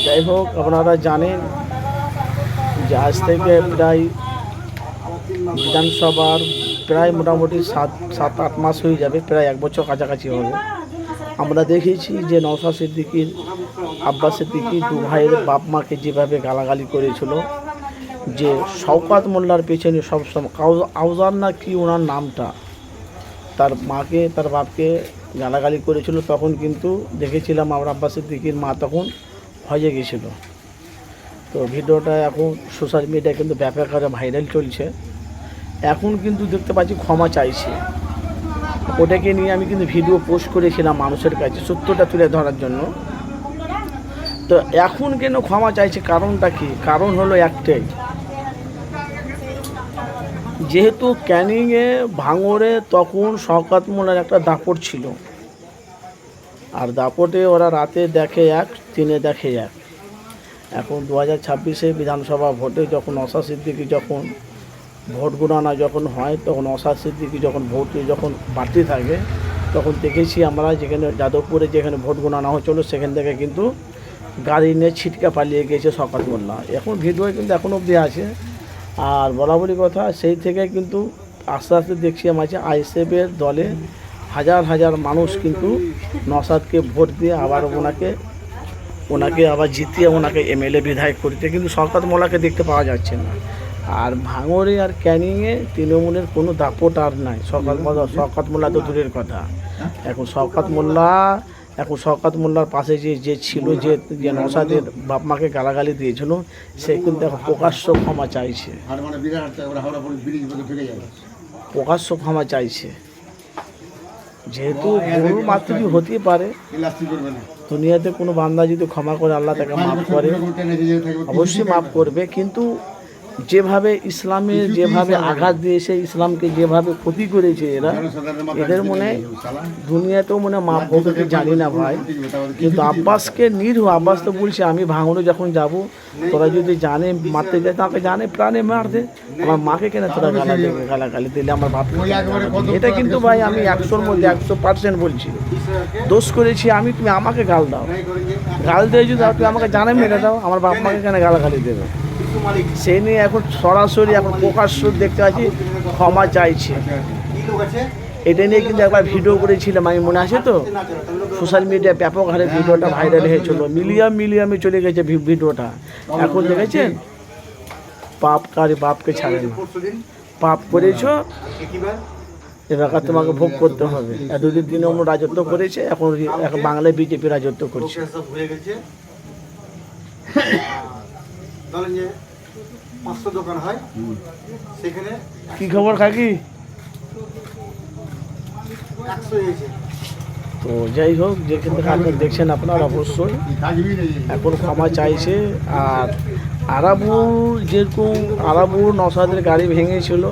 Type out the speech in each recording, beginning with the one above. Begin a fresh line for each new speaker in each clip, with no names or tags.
যাই হোক, আপনারা জানেন যে আজ থেকে প্রায় বিধানসভার প্রায় মোটামুটি 7-8 মাস হয়ে যাবে, প্রায় 1 বছর কাছাকাছি হবে। আমরা দেখেছি যে নওশাদ সিদ্দিকীর, আব্বাস সিদ্দিকী দু ভাইয়ের বাপ মাকে যেভাবে গালাগালি করেছিল, যে শওকত মোল্লার পেছনে সবসময় আউজার না কি ওনার নামটা, তার মাকে তার বাপকে গালাগালি করেছিল। তখন কিন্তু দেখেছিলাম আমরা আব্বাস সিদ্দিকীর মা তখন হয়ে গেছিল। তো ভিডিওটা এখন সোশ্যাল মিডিয়ায় কিন্তু ব্যাপক আকারে ভাইরাল চলছে। এখন কিন্তু দেখতে পাচ্ছি ক্ষমা চাইছে। ওটাকে নিয়ে আমি কিন্তু ভিডিও পোস্ট করেছিলাম মানুষের কাছে সত্যটা তুলে ধরার জন্য। তো এখন কেন ক্ষমা চাইছে, কারণটা কি? কারণ হলো একটাই, যেহেতু ক্যানিংয়ে ভাঙড়ে তখন শওকত মোল্লার একটা দাপট ছিল, আর দাপটে ওরা রাতে দেখে এক, দিনে দেখে এক। এখন 2026-এ বিধানসভা ভোটে যখন নওশাদ সিদ্দিকী যখন ভোট গণনা যখন হয়, তখন নওশাদ সিদ্দিকী যখন ভোটে যখন বাড়তে থাকে, তখন দেখেছি আমরা যেখানে যাদবপুরে যেখানে ভোট গণনা হচ্ছিলো সেখান থেকে কিন্তু গাড়ি নিয়ে ছিটকা পালিয়ে গিয়েছে শওকত মোল্লা। এখন ভিডিও কিন্তু এখন অবধি আছে। আর বরাবরই কথা, সেই থেকে কিন্তু আস্তে আস্তে দেখছি আমার আইএসএফের দলে হাজার হাজার মানুষ কিন্তু নওশাদকে ভোট দিয়ে আবার ওনাকে আবার জিতিয়ে ওনাকে এমএলএ বিধায়ক করতে, কিন্তু শওকত মোল্লাকে দেখতে পাওয়া যাচ্ছে না। আর ভাঙড়ে আর ক্যানিংয়ে তৃণমূলের কোনো দাপট আর নাই। শওকত মোল্লা তো দূরের কথা। এখন শওকত মোল্লার পাশে যে ছিল, যে নওশাদের বাপ মাকে গালাগালি দিয়েছিল, সে কিন্তু এখন প্রকাশ্য ক্ষমা চাইছে। প্রকাশ্য ক্ষমা চাইছে। যেহেতু গরুর মাতৃ হতেই পারে, দুনিয়াতে কোনো বান্দা যদি ক্ষমা করে আল্লাহ তাকে মাফ করে, অবশ্যই মাফ করবে। কিন্তু যেভাবে ইসলামের যেভাবে আঘাত দিয়েছে, ইসলামকে যেভাবে ক্ষতি করেছে এদের মনে দুনিয়াতেও মনে মাফ হবে কি জানি না ভাই। কিন্তু আব্বাসকে আব্বাস তো বলছে, আমি ভাঙড়ে যখন যাব, তোরা যদি জানে মারতে যায় তাকে জানে প্রাণে মার দে, আমার মাকে কেন তোরা গালাগালি দিলে, আমার বাপ। এটা কিন্তু ভাই আমি 100-র মধ্যে 100% বলছি, দোষ করেছি আমি, তুমি আমাকে গাল দিয়ে যদি তুমি আমাকে জানে মেরে দাও, আমার বাপ মাকে কেন গালাগালি দেবে? সেই নিয়ে এখন সরাসরি এখন প্রকাশ্য দেখতে পাচ্ছি ক্ষমা চাইছে। এটা নিয়ে কিন্তু একবার ভিডিও করেছিলাম আমি, মনে আছে তো? সোশ্যাল মিডিয়ায় ব্যাপক হারে ভিডিওটা ভাইরাল হয়েছিল, মিলিয়ামে চলে গেছে ভিডিওটা। এখন দেখেছেন, পাপকারী বাপকে ছাড়ে না। পাপ করেছো, এবার তোমাকে ভোগ করতে হবে। এতদিন তৃণমূল রাজত্ব করেছে, এখন বাংলায় বিজেপি রাজত্ব করছে। কি খবর কাকি? তো যাই হোক, যেখান থেকে আপনি দেখছেন আপনার অবশ্যই এখন ক্ষমা চাইছে। আর আরাবুল নওশাদের গাড়ি ভেঙেছিল,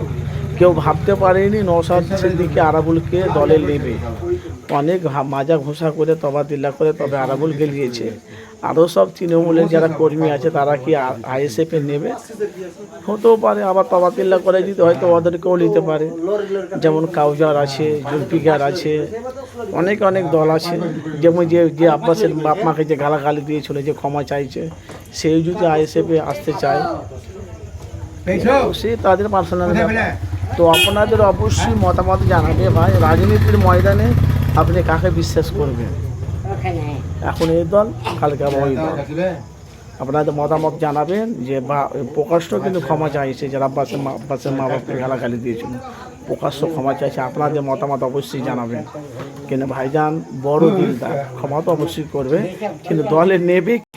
কেউ ভাবতে পারেনি নওশাদ সিদ্দিকী আরাবুলকে দলে নেবে। অনেক মাজা ঘোষা করে তবাদিল্লা করে তবে আরাবুল গেলিয়েছে। আরও সব তৃণমূলের যারা কর্মী আছে তারা কি আইএসএফে নেবে? হতেও পারে, আবার তবাদিল্লা করে দিতে হয়তো ওদেরকেও নিতে পারে। যেমন কাউজার আছে, জুলফিকার আছে, অনেক দল আছে। যেমন যে আব্বাসের বাপ মাকে যে গালাগালি দিয়েছিল, যে ক্ষমা চাইছে, সেই যদি আইএসএফে আসতে চায় সে তাদের পার্সোনাল। তো আপনাদের অবশ্যই মতামত জানাবে ভাই, রাজনীতির ময়দানে আপনি কাকে বিশ্বাস করবেন? এখন এই দল, কালকে আবার ওই দল। আপনাদের মতামত জানাবেন। যে প্রকাশ্য কিন্তু ক্ষমা চাইছে, যারা আব্বাসের মা বাপকে গালাগালি দিয়েছিল, প্রকাশ্য ক্ষমা চাইছে। আপনাদের মতামত অবশ্যই জানাবেন। কিন্তু ভাইজান বড় দিলদার, ক্ষমা তো অবশ্যই করবে, কিন্তু দলে নেবে।